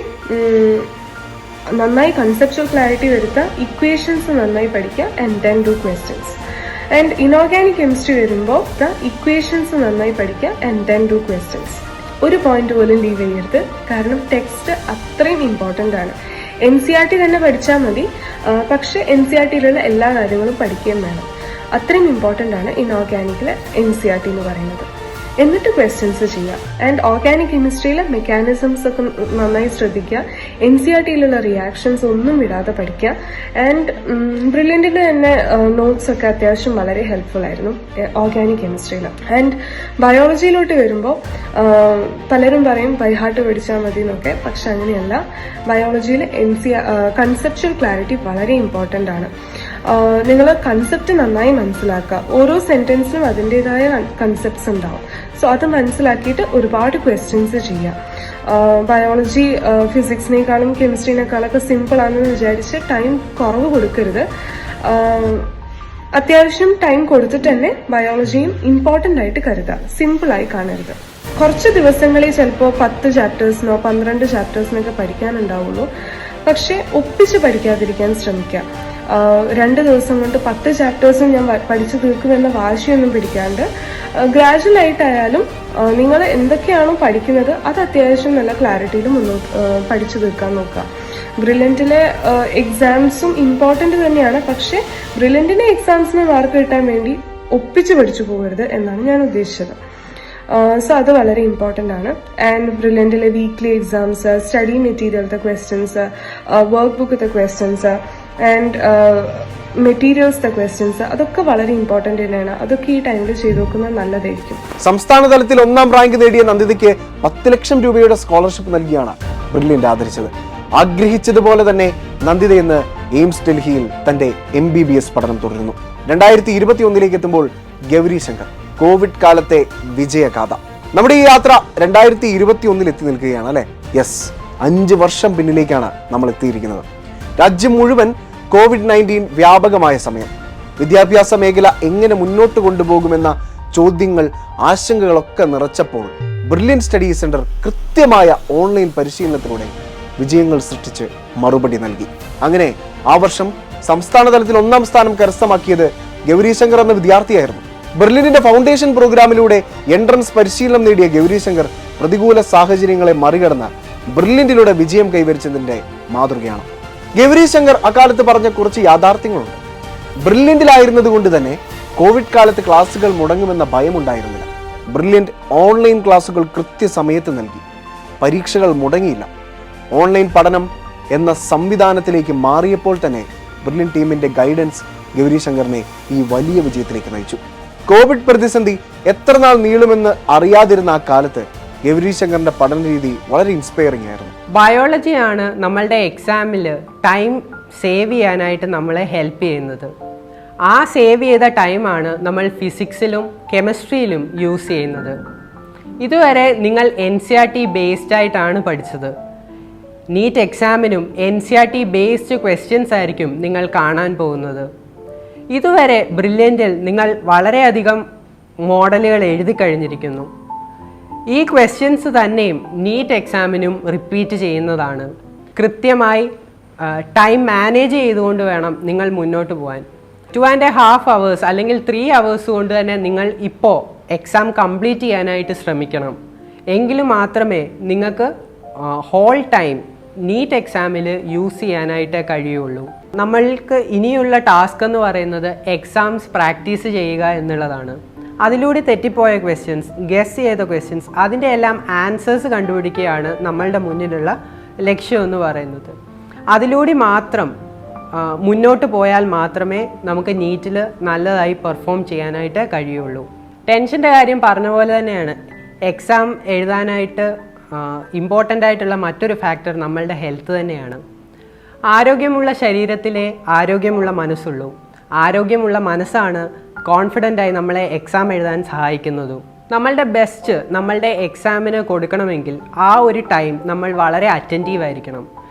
നന്നായി കൺസെപ്ച്വൽ ക്ലാരിറ്റി വരുത്തുക, ഇക്വേഷൻസ് നന്നായി പഠിക്കുക and then do questions. And inorganic chemistry വരുമ്പോൾ ഇക്വേഷൻസ് നന്നായി പഠിക്കുക ആൻഡ് ദെൻ ഡു ക്വസ്റ്റ്യൻസ്. ഒരു പോയിന്റ് പോലും ലീവ് ചെയ്യരുത്, കാരണം ടെക്സ്റ്റ് അത്രയും ഇമ്പോർട്ടൻ്റ് ആണ്. NCERT തന്നെ പഠിച്ചാൽ മതി, പക്ഷേ NCERTയിലുള്ള എല്ലാ കാര്യങ്ങളും പഠിക്കുകയും വേണം. അത്രയും ഇമ്പോർട്ടൻ്റ് ആണ് ഇനോർഗാനിക്കിലെ NCERT എന്ന് പറയുന്നത്. എന്നിട്ട് ക്വസ്റ്റ്യൻസ് ചെയ്യുക. ആൻഡ് ഓർഗാനിക് കെമിസ്ട്രിയിലെ മെക്കാനിസംസ് ഒക്കെ നന്നായി ശ്രദ്ധിക്കുക. NCERT-യിലുള്ള റിയാക്ഷൻസ് ഒന്നും വിടാതെ പഠിക്കുക. ആൻഡ് ബ്രില്യൻറ്റിൻ്റെ തന്നെ നോട്ട്സ് ഒക്കെ അത്യാവശ്യം വളരെ ഹെൽപ്ഫുൾ ആയിരുന്നു ഓർഗാനിക് കെമിസ്ട്രിയിൽ. ആൻഡ് ബയോളജിയിലോട്ട് വരുമ്പോൾ പലരും പറയും ബൈഹാർട്ട് പഠിച്ചാൽ മതി എന്നൊക്കെ, പക്ഷെ അങ്ങനെയല്ല. ബയോളജിയിൽ കൺസെപ്ച്വൽ ക്ലാരിറ്റി വളരെ ഇമ്പോർട്ടൻ്റ് ആണ്. നിങ്ങൾ കൺസെപ്റ്റ് നന്നായി മനസ്സിലാക്കുക. ഓരോ സെൻറ്റൻസിനും അതിൻ്റെതായ കൺസെപ്റ്റ്സ് ഉണ്ടാവും. സോ അത് മനസ്സിലാക്കിയിട്ട് ഒരുപാട് ക്വസ്റ്റ്യൻസ് ചെയ്യുക. ബയോളജി ഫിസിക്സിനേക്കാളും കെമിസ്ട്രീനേക്കാളൊക്കെ സിമ്പിളാണെന്ന് വിചാരിച്ച് ടൈം കുറവ് കൊടുക്കരുത്. അത്യാവശ്യം ടൈം കൊടുത്തിട്ട് തന്നെ ബയോളജിയും ഇമ്പോർട്ടൻ്റ് ആയിട്ട് കരുതുക. സിമ്പിളായി കാണരുത്. കുറച്ച് ദിവസങ്ങളിൽ ചിലപ്പോൾ 10 ചാപ്റ്റേഴ്സിനോ 12 ചാപ്റ്റേഴ്സിനൊക്കെ പഠിക്കാനുണ്ടാവുള്ളൂ. പക്ഷെ ഒപ്പിച്ച് പഠിക്കാതിരിക്കാൻ ശ്രമിക്കുക. 2 ദിവസം കൊണ്ട് 10 ചാപ്റ്റേഴ്സും ഞാൻ പഠിച്ചു തീർക്കുമെന്ന വാശിയൊന്നും പിടിക്കാണ്ട് ഗ്രാജുവൽ ആയിട്ടായാലും നിങ്ങൾ എന്തൊക്കെയാണോ പഠിക്കുന്നത് അത് അത്യാവശ്യം നല്ല ക്ലാരിറ്റിയിൽ പഠിച്ചു തീർക്കാൻ നോക്കുക. ബ്രില്യൻറ്റിലെ എക്സാംസും ഇമ്പോർട്ടൻ്റ് തന്നെയാണ്. പക്ഷേ ബ്രില്യൻറ്റിലെ എക്സാംസിന് മാർക്ക് കിട്ടാൻ വേണ്ടി ഒപ്പിച്ച് പഠിച്ചു പോകരുത് എന്നാണ് ഞാൻ ഉദ്ദേശിച്ചത്. സോ അത് വളരെ ഇമ്പോർട്ടൻ്റ് ആണ്. ആൻഡ് ബ്രില്യൻറ്റിലെ വീക്ക്ലി എക്സാംസ്, സ്റ്റഡി മെറ്റീരിയലത്തെ ക്വസ്റ്റ്യൻസ്, വർക്ക് ബുക്കത്തെ ക്വസ്റ്റ്യൻസ് ആൻഡ് മെറ്റീരിയൽസത്തെ ക്വസ്റ്റ്യൻസ് അതൊക്കെ വളരെ ഇമ്പോർട്ടൻ്റ് തന്നെയാണ്. അതൊക്കെ ഈ ടൈമിൽ ചെയ്തു നോക്കുന്നത് നല്ലതായിരിക്കും. സംസ്ഥാന തലത്തിൽ 1ാം റാങ്ക് നേടിയ നന്ദിതയ്ക്ക് 10 ലക്ഷം രൂപയുടെ സ്കോളർഷിപ്പ് നൽകിയാണ് ബ്രില്യന്റ് ആദരിച്ചത്. ആഗ്രഹിച്ചതുപോലെ തന്നെ നന്ദിത ഇന്ന് എയിംസ് ഡൽഹിയിൽ തന്റെ MBBS പഠനം തുടരുന്നു. 2021 എത്തുമ്പോൾ ഗൗരി ശങ്കർ കോവിഡ് കാലത്തെ വിജയഗാഥ. നമ്മുടെ ഈ യാത്ര 2021 എത്തി നിൽക്കുകയാണ് അല്ലെ? യെസ്, 5 വർഷം പിന്നിലേക്കാണ് നമ്മൾ എത്തിയിരിക്കുന്നത്. രാജ്യം മുഴുവൻ COVID-19 വ്യാപകമായ സമയം. വിദ്യാഭ്യാസ മേഖല എങ്ങനെ മുന്നോട്ട് കൊണ്ടുപോകുമെന്ന ചോദ്യങ്ങൾ, ആശങ്കകളൊക്കെ നിറച്ചപ്പോൾ ബ്രില്യൻറ്റ് സ്റ്റഡി സെന്റർ കൃത്യമായ ഓൺലൈൻ പരിശീലനത്തിലൂടെ വിജയങ്ങൾ സൃഷ്ടിച്ച് മറുപടി നൽകി. അങ്ങനെ ആ വർഷം സംസ്ഥാന തലത്തിൽ 1ാം സ്ഥാനം കരസ്ഥമാക്കിയത് ഗൗരി ശങ്കർ എന്ന വിദ്യാർത്ഥിയായിരുന്നു. ബെർലിനിന്റെ ഫൗണ്ടേഷൻ പ്രോഗ്രാമിലൂടെ എൻട്രൻസ് പരിശീലനം നേടിയ ഗൗരി ശങ്കർ പ്രതികൂല സാഹചര്യങ്ങളെ മറികടന്ന് ബ്രില്യന്റിലൂടെ വിജയം കൈവരിച്ചതിന്റെ മാതൃകയാണ്. ഗൗരി ശങ്കർ അക്കാലത്ത് പറഞ്ഞ കുറച്ച് യാഥാർത്ഥ്യങ്ങളുണ്ട്. ബ്രില്യന്റിലായിരുന്നത് കൊണ്ട് തന്നെ കോവിഡ് കാലത്ത് ക്ലാസുകൾ മുടങ്ങുമെന്ന ഭയമുണ്ടായിരുന്നില്ല. ബ്രില്യന്റ് ഓൺലൈൻ ക്ലാസുകൾ കൃത്യസമയത്ത് നൽകി. പരീക്ഷകൾ മുടങ്ങിയില്ല. ഓൺലൈൻ പഠനം എന്ന സംവിധാനത്തിലേക്ക് മാറിയപ്പോൾ തന്നെ ബ്രില്യന്റ് ടീമിന്റെ ഗൈഡൻസ് ഗൗരി ശങ്കറിനെ ഈ വലിയ വിജയത്തിലേക്ക് നയിച്ചു. കോവിഡ് പ്രതിസന്ധി എത്ര നാൾ നീളുമെന്ന് അറിയാതിരുന്ന ആ കാലത്ത് ഗൗരി ശങ്കറിന്റെ പഠന രീതി വളരെ ഇൻസ്പയറിംഗ് ആയിരുന്നു. ബയോളജിയാണ് നമ്മളുടെ എക്സാമിൽ ടൈം സേവ് ചെയ്യാനായിട്ട് നമ്മളെ ഹെൽപ്പ് ചെയ്യുന്നത്. ആ സേവ് ചെയ്ത ടൈമാണ് നമ്മൾ ഫിസിക്സിലും കെമിസ്ട്രിയിലും യൂസ് ചെയ്യുന്നത്. ഇതുവരെ നിങ്ങൾ NCERT ബേസ്ഡ് ആയിട്ടാണ് പഠിച്ചത്. നീറ്റ് എക്സാമിനും NCERT ബേസ്ഡ് ക്വസ്റ്റ്യൻസ് ആയിരിക്കും നിങ്ങൾ കാണാൻ പോകുന്നത്. ഇതുവരെ ബ്രില്യൻറ്റിൽ നിങ്ങൾ വളരെയധികം മോഡലുകൾ എഴുതി കഴിഞ്ഞിരിക്കുന്നു. ഈ ക്വസ്റ്റ്യൻസ് തന്നെയും നീറ്റ് എക്സാമിനും റിപ്പീറ്റ് ചെയ്യുന്നതാണ്. കൃത്യമായി ടൈം മാനേജ് ചെയ്തുകൊണ്ട് വേണം നിങ്ങൾ മുന്നോട്ട് പോകാൻ. 2.5 hours അല്ലെങ്കിൽ 3 hours കൊണ്ട് തന്നെ നിങ്ങൾ ഇപ്പോൾ എക്സാം കംപ്ലീറ്റ് ചെയ്യാനായിട്ട് ശ്രമിക്കണം. എങ്കിൽ മാത്രമേ നിങ്ങൾക്ക് ഹോൾ ടൈം നീറ്റ് എക്സാമിൽ യൂസ് ചെയ്യാനായിട്ട് കഴിയുള്ളൂ. നമ്മൾക്ക് ഇനിയുള്ള ടാസ്ക് എന്ന് പറയുന്നത് എക്സാംസ് പ്രാക്ടീസ് ചെയ്യുക എന്നുള്ളതാണ്. അതിലൂടെ തെറ്റിപ്പോയ ക്വസ്റ്റ്യൻസ്, ഗസ് ചെയ്ത ക്വസ്റ്റ്യൻസ്, അതിൻ്റെ എല്ലാം ആൻസേഴ്സ് കണ്ടുപിടിക്കുകയാണ് നമ്മളുടെ മുന്നിലുള്ള ലക്ഷ്യം എന്ന് പറയുന്നത്. അതിലൂടെ മാത്രം മുന്നോട്ട് പോയാൽ മാത്രമേ നമുക്ക് നീറ്റിൽ നല്ലതായി പെർഫോം ചെയ്യാനായിട്ട് കഴിയുള്ളൂ. ടെൻഷൻ്റെ കാര്യം പറഞ്ഞ പോലെ തന്നെയാണ്. എക്സാം എഴുതാനായിട്ട് ഇമ്പോർട്ടൻ്റ് ആയിട്ടുള്ള മറ്റൊരു ഫാക്ടർ നമ്മളുടെ ഹെൽത്ത് തന്നെയാണ്. ആരോഗ്യമുള്ള ശരീരത്തിലെ ആരോഗ്യമുള്ള മനസ്സുള്ളൂ. ആരോഗ്യമുള്ള മനസ്സാണ് കോൺഫിഡൻ്റായി നമ്മളെ എക്സാം എഴുതാൻ സഹായിക്കുന്നതും. നമ്മളുടെ ബെസ്റ്റ് നമ്മളുടെ എക്സാമിന് കൊടുക്കണമെങ്കിൽ ആ ഒരു ടൈം നമ്മൾ വളരെ അറ്റൻറ്റീവ് ആയിരിക്കണം.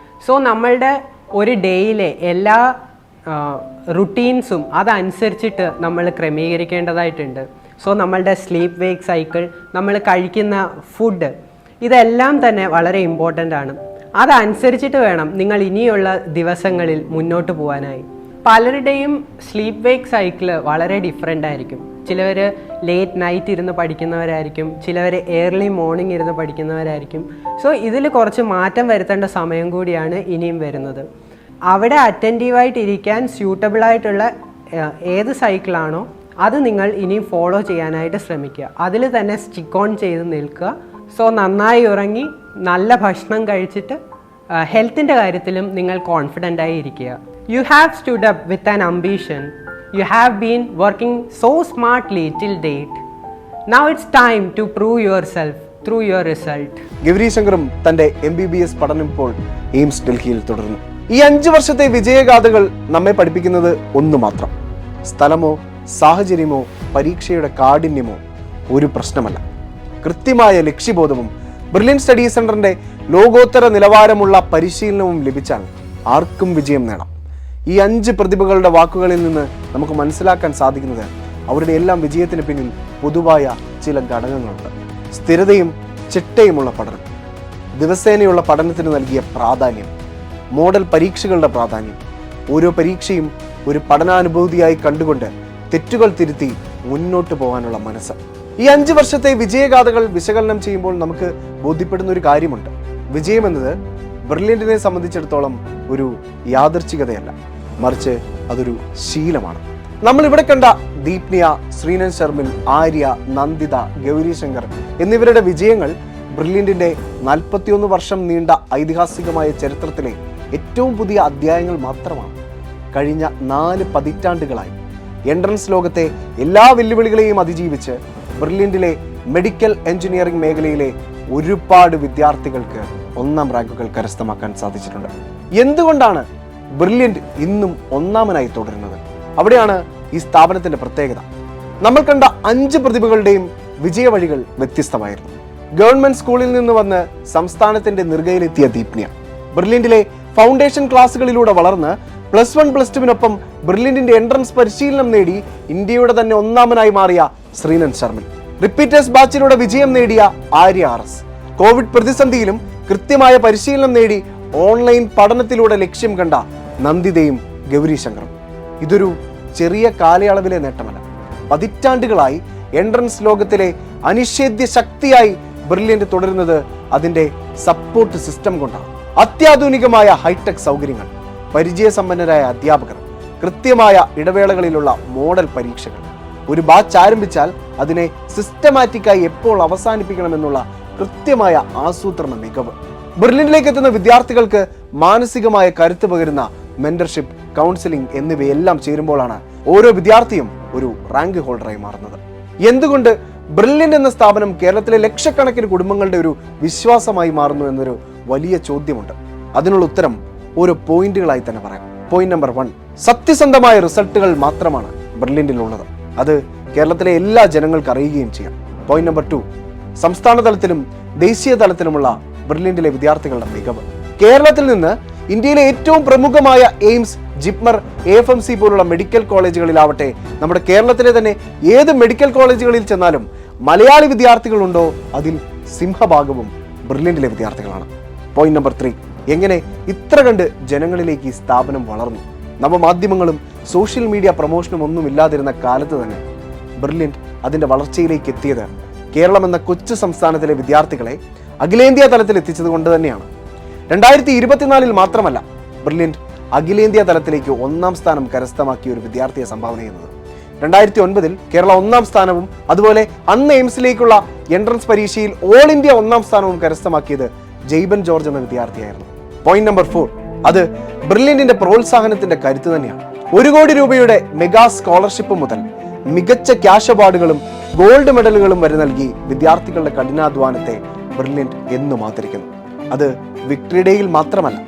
സോ നമ്മളുടെ ഒരു ഡേയിലെ എല്ലാ റുട്ടീൻസും അതനുസരിച്ചിട്ട് നമ്മൾ ക്രമീകരിക്കേണ്ടതായിട്ടുണ്ട്. സോ നമ്മളുടെ സ്ലീപ്പ് വേക്ക് സൈക്കിൾ, നമ്മൾ കഴിക്കുന്ന ഫുഡ്, ഇതെല്ലാം തന്നെ വളരെ ഇമ്പോർട്ടൻ്റ് ആണ്. അതനുസരിച്ചിട്ട് വേണം നിങ്ങൾ ഇനിയുള്ള ദിവസങ്ങളിൽ മുന്നോട്ട് പോകാനായി. പലരുടെയും സ്ലീപ്പ് വേക്ക് സൈക്കിൾ വളരെ ഡിഫറെൻ്റ് ആയിരിക്കും. ചിലവർ ലേറ്റ് നൈറ്റ് ഇരുന്ന് പഠിക്കുന്നവരായിരിക്കും, ചിലവർ ഏർലി മോർണിംഗ് ഇരുന്ന് പഠിക്കുന്നവരായിരിക്കും. സോ ഇതിൽ കുറച്ച് മാറ്റം വരുത്തേണ്ട സമയം കൂടിയാണ് ഇനിയും വരുന്നത്. അവിടെ അറ്റൻറ്റീവായിട്ട് ഇരിക്കാൻ സ്യൂട്ടബിളായിട്ടുള്ള ഏത് സൈക്കിളാണോ അത് നിങ്ങൾ ഇനിയും ഫോളോ ചെയ്യാനായിട്ട് ശ്രമിക്കുക. അതിൽ തന്നെ സ്റ്റിക്ക് ഓൺ ചെയ്ത് നിൽക്കുക. സോ നന്നായി ഉറങ്ങി നല്ല ഭക്ഷണം കഴിച്ചിട്ട് ഹെൽത്തിൻ്റെ കാര്യത്തിലും നിങ്ങൾ കോൺഫിഡൻ്റ് ആയി ഇരിക്കുക. You have stood up with an ambition. You have been working so smartly till date. Now it's time to prove yourself through your result. Gauri ശങ്കറും തന്റെ MBBS പഠനം ഇപ്പോൾ എയിംസ് ഡൽഹിയിൽ തുടർന്നു. ഈ 5 വർഷത്തെ വിജയഗാഥകൾ നമ്മെ പഠിപ്പിക്കുന്നത് ഒന്നു മാത്രം: സ്ഥലമോ സാഹചര്യമോ പരീക്ഷയുടെ കാഠിന്യമോ ഒരു പ്രശ്നമല്ല. കൃത്യമായ ലക്ഷ്യബോധവും ബ്രില്യൻറ്റ് സ്റ്റഡി സെന്ററിന്റെ ലോകോത്തര നിലവാരമുള്ള പരിശീലനവും ലഭിച്ചാൽ ആർക്കും വിജയം നേടാം. ഈ 5 പ്രതിഭകളുടെ വാക്കുകളിൽ നിന്ന് നമുക്ക് മനസ്സിലാക്കാൻ സാധിക്കുന്നത് അവരുടെ എല്ലാം വിജയത്തിന് പിന്നിൽ പൊതുവായ ചില ഘടകങ്ങളുണ്ട്. സ്ഥിരതയും ചിട്ടയുമുള്ള പഠനം, ദിവസേനയുള്ള പഠനത്തിന് നൽകിയ പ്രാധാന്യം, മോഡൽ പരീക്ഷകളുടെ പ്രാധാന്യം, ഓരോ പരീക്ഷയും ഒരു പഠനാനുഭൂതിയായി കണ്ടുകൊണ്ട് തെറ്റുകൾ തിരുത്തി മുന്നോട്ട് പോകാനുള്ള മനസ്സ്. ഈ 5 വർഷത്തെ വിജയഗാഥകൾ വിശകലനം ചെയ്യുമ്പോൾ നമുക്ക് ബോധ്യപ്പെടുന്ന ഒരു കാര്യമുണ്ട്: വിജയമെന്നത് ബ്രില്യൻറ്റിനെ സംബന്ധിച്ചിടത്തോളം ഒരു യാദർച്ഛികതയല്ല, മറിച്ച് അതൊരു ശീലമാണ്. നമ്മൾ ഇവിടെ കണ്ട ദീപ്നിയ, ശ്രീനൻ ശർമിൽ, ആര്യ, നന്ദിത, ഗൗരി ശങ്കർ എന്നിവരുടെ വിജയങ്ങൾ ബ്രില്യൻറ്റിന്റെ 41 വർഷം നീണ്ട ഐതിഹാസികമായ ചരിത്രത്തിലെ ഏറ്റവും പുതിയ അധ്യായങ്ങൾ മാത്രമാണ്. കഴിഞ്ഞ 4 പതിറ്റാണ്ടുകളായി എൻട്രൻസ് ലോകത്തെ എല്ലാ വെല്ലുവിളികളെയും അതിജീവിച്ച് ബ്രില്യൻറ്റിലെ മെഡിക്കൽ എഞ്ചിനീയറിംഗ് മേഖലയിലെ ഒരുപാട് വിദ്യാർത്ഥികൾക്ക് 1ാം റാങ്കുകൾ കരസ്ഥമാക്കാൻ സാധിച്ചിട്ടുണ്ട്. എന്തുകൊണ്ടാണ് ബ്രില്യൻറ്റ് ഇന്നും 1ാമനായി തുടരുന്നത്? അവിടെയാണ് ഈ സ്ഥാപനത്തിന്റെ പ്രത്യേകത. നമ്മൾ കണ്ട 5 പ്രതിഭകളുടെയും വിജയവഴികൾ വ്യത്യസ്തമായിരുന്നു. ഗവൺമെന്റ് സ്കൂളിൽ നിന്ന് വന്ന് സംസ്ഥാനത്തിന്റെ നെറുകയിലെത്തിയ ദീപ്നിയ, ബ്രില്യൻറ്റിലെ ഫൗണ്ടേഷൻ ക്ലാസ്സുകളിലൂടെ വളർന്ന് +1 +2വിനൊപ്പം ബ്രില്യൻറ്റിന്റെ എൻട്രൻസ് പരിശീലനം നേടി ഇന്ത്യയുടെ തന്നെ 1ാമനായി മാറിയ ശ്രീനൻ ശർമിൽ, റിപ്പീറ്റേഴ്സ് ബാച്ചിലൂടെ വിജയം നേടിയ ആര്യ RS, കോവിഡ് പ്രതിസന്ധിയിലും കൃത്യമായ പരിശീലനം നേടി ഓൺലൈൻ പഠനത്തിലൂടെ ലക്ഷ്യം കണ്ട നന്ദിതയും ഗൗരി ശങ്കറും. ഇതൊരു ചെറിയ കാലയളവിലെ നേട്ടമല്ല. പതിറ്റാണ്ടുകളായി എൻട്രൻസ് ലോകത്തിലെ അനിഷേധ്യ ശക്തിയായി ബ്രില്യൻറ്റ് തുടരുന്നത് അതിന്റെ സപ്പോർട്ട് സിസ്റ്റം കൊണ്ടാണ്. അത്യാധുനികമായ ഹൈടെക് സൗകര്യങ്ങൾ, പരിചയസമ്പന്നരായ അധ്യാപകർ, കൃത്യമായ ഇടവേളകളിലുള്ള മോഡൽ പരീക്ഷകൾ, ഒരു ബാച്ച് ആരംഭിച്ചാൽ അതിനെ സിസ്റ്റമാറ്റിക്കായി എപ്പോൾ അവസാനിപ്പിക്കണമെന്നുള്ള കൃത്യമായ ആസൂത്രണ മികവ്. ബ്രില്യൻറ്റിലേക്ക് എത്തുന്ന വിദ്യാർത്ഥികൾക്ക് മാനസികമായ കരുത്ത് പകരുന്ന മെന്റർഷിപ്പ്, കൗൺസിലിംഗ് എന്നിവയെല്ലാം ചേരുമ്പോഴാണ് ഓരോ വിദ്യാർത്ഥിയും ഒരു റാങ്ക് ഹോൾഡറായി മാറുന്നത്. എന്തുകൊണ്ട് ബ്രില്യൻറ്റ് എന്ന സ്ഥാപനം കേരളത്തിലെ ലക്ഷക്കണക്കിന് കുടുംബങ്ങളുടെ ഒരു വിശ്വാസമായി മാറുന്നു എന്നൊരു വലിയ ചോദ്യമുണ്ട്. അതിനുള്ള ഉത്തരം ഓരോ പോയിന്റുകളായി തന്നെ പറയാം. പോയിന്റ് നമ്പർ 1: സത്യസന്ധമായ റിസൾട്ടുകൾ മാത്രമാണ് ബ്രില്യൻറ്റിലുള്ളത്. അത് കേരളത്തിലെ എല്ലാ ജനങ്ങൾക്ക് അറിയുകയും ചെയ്യാം. പോയിന്റ് നമ്പർ 2: സംസ്ഥാന തലത്തിലും ദേശീയ തലത്തിലുമുള്ള ബ്രില്യൻറ്റിലെ വിദ്യാർത്ഥികളുടെ മികവ്. കേരളത്തിൽ നിന്ന് ഇന്ത്യയിലെ ഏറ്റവും പ്രമുഖമായ എയിംസ്, ജിപ്മർ, AFMC പോലുള്ള മെഡിക്കൽ കോളേജുകളിലാവട്ടെ, നമ്മുടെ കേരളത്തിലെ തന്നെ ഏത് മെഡിക്കൽ കോളേജുകളിൽ ചെന്നാലും മലയാളി വിദ്യാർത്ഥികളുണ്ടോ അതിൽ സിംഹഭാഗവും ബ്രില്യൻറ്റിലെ വിദ്യാർത്ഥികളാണ്. പോയിന്റ് നമ്പർ 3: എങ്ങനെ ഇത്ര കണ്ട് ജനങ്ങളിലേക്ക് ഈ സ്ഥാപനം വളർന്നു? നവമാധ്യമങ്ങളും സോഷ്യൽ മീഡിയ പ്രൊമോഷനും ഒന്നും ഇല്ലാതിരുന്ന കാലത്ത് തന്നെ ബ്രില്യൻറ്റ് അതിൻ്റെ വളർച്ചയിലേക്ക് എത്തിയത് കേരളം എന്ന കൊച്ചു സംസ്ഥാനത്തിലെ വിദ്യാർത്ഥികളെ അഖിലേന്ത്യാ തലത്തിൽ എത്തിച്ചത് കൊണ്ട് തന്നെയാണ്. 2024 മാത്രമല്ല ബ്രില്യൻറ്റ് അഖിലേന്ത്യാ തലത്തിലേക്ക് 1ാം സ്ഥാനം കരസ്ഥമാക്കിയ ഒരു വിദ്യാർത്ഥിയെ സംഭാവന ചെയ്യുന്നത്. 2009 കേരള 1ാം സ്ഥാനവും അതുപോലെ അന്ന് എയിംസിലേക്കുള്ള എൻട്രൻസ് പരീക്ഷയിൽ ഓൾ ഇന്ത്യ 1ാം സ്ഥാനവും കരസ്ഥമാക്കിയത് ജെയ്ബൻ ജോർജ് എന്ന വിദ്യാർത്ഥിയായിരുന്നു. പോയിന്റ് നമ്പർ 4: അത് ബ്രില്യൻറ്റിന്റെ പ്രോത്സാഹനത്തിന്റെ കരുത്ത് തന്നെയാണ്. 1 കോടി രൂപയുടെ മെഗാ സ്കോളർഷിപ്പ് മുതൽ മികച്ച ക്യാഷ് അവാർഡുകളും ഗോൾഡ് മെഡലുകളും വരെ നൽകി വിദ്യാർത്ഥികളുടെ കഠിനാധ്വാനത്തെ ബ്രില്യൻറ്റ് എന്നും ആദരിക്കുന്നു. അത് വിക്ടറി ഡേയിൽ മാത്രമല്ല,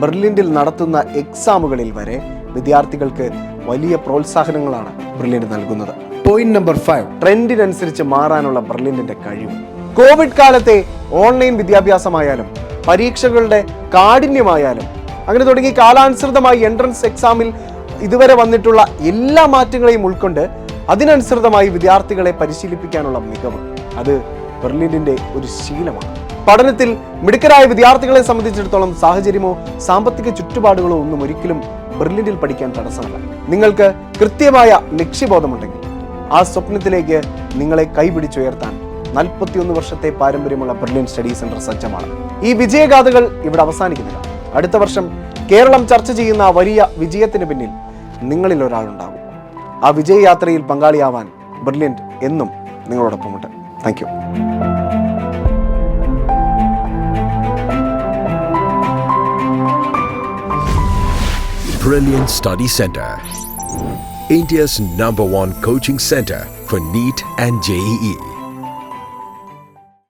ബ്രില്യൻറ്റിൽ നടത്തുന്ന എക്സാമുകളിൽ വരെ വിദ്യാർത്ഥികൾക്ക് വലിയ പ്രോത്സാഹനങ്ങളാണ് ബ്രില്യൻറ്റ് നൽകുന്നത്. പോയിന്റ് നമ്പർ 5: ട്രെൻഡിനനുസരിച്ച് മാറാനുള്ള ബ്രില്യൻറ്റിന്റെ കഴിവ്. കോവിഡ് കാലത്തെ ഓൺലൈൻ വിദ്യാഭ്യാസമായാലും പരീക്ഷകളുടെ കാഠിന്യമായാലും അങ്ങനെ തുടങ്ങി കാലാനുസൃതമായി എൻട്രൻസ് എക്സാമിൽ ഇതുവരെ വന്നിട്ടുള്ള എല്ലാ മാറ്റങ്ങളെയും ഉൾക്കൊണ്ട് അതിനനുസൃതമായി വിദ്യാർത്ഥികളെ പരിശീലിപ്പിക്കാനുള്ള മികവ്, അത് ബ്രില്യൻറ്റിന്റെ ഒരു ശീലമാണ്. പഠനത്തിൽ മിടുക്കരായ വിദ്യാർത്ഥികളെ സംബന്ധിച്ചിടത്തോളം സാഹചര്യമോ സാമ്പത്തിക ചുറ്റുപാടുകളോ ഒന്നും ഒരിക്കലും ബ്രില്യൻറ്റിൽ പഠിക്കാൻ തടസ്സമല്ല. നിങ്ങൾക്ക് കൃത്യമായ ലക്ഷ്യബോധമുണ്ടെങ്കിൽ ആ സ്വപ്നത്തിലേക്ക് നിങ്ങളെ കൈപിടിച്ചുയർത്താൻ 41 വർഷത്തെ പാരമ്പര്യമുള്ള ബ്രില്യൻറ്റ് സ്റ്റഡി സെന്റർ സജ്ജമാണ്. ഈ വിജയഗാഥകൾ ഇവിടെ അവസാനിക്കുന്നില്ല. അടുത്ത വർഷം കേരളം ചർച്ച ചെയ്യുന്ന വലിയ വിജയത്തിന് പിന്നിൽ നിങ്ങളിൽ ഒരാളുണ്ടാകും. ആ വിജയയാത്രയിൽ പങ്കാളിയാവാൻ ബ്രില്യൻറ്റ് എന്നും നിങ്ങളോടൊപ്പമുണ്ട്. Thank you. Brilliant Study Center, India's #1 coaching center for NEET and JEE.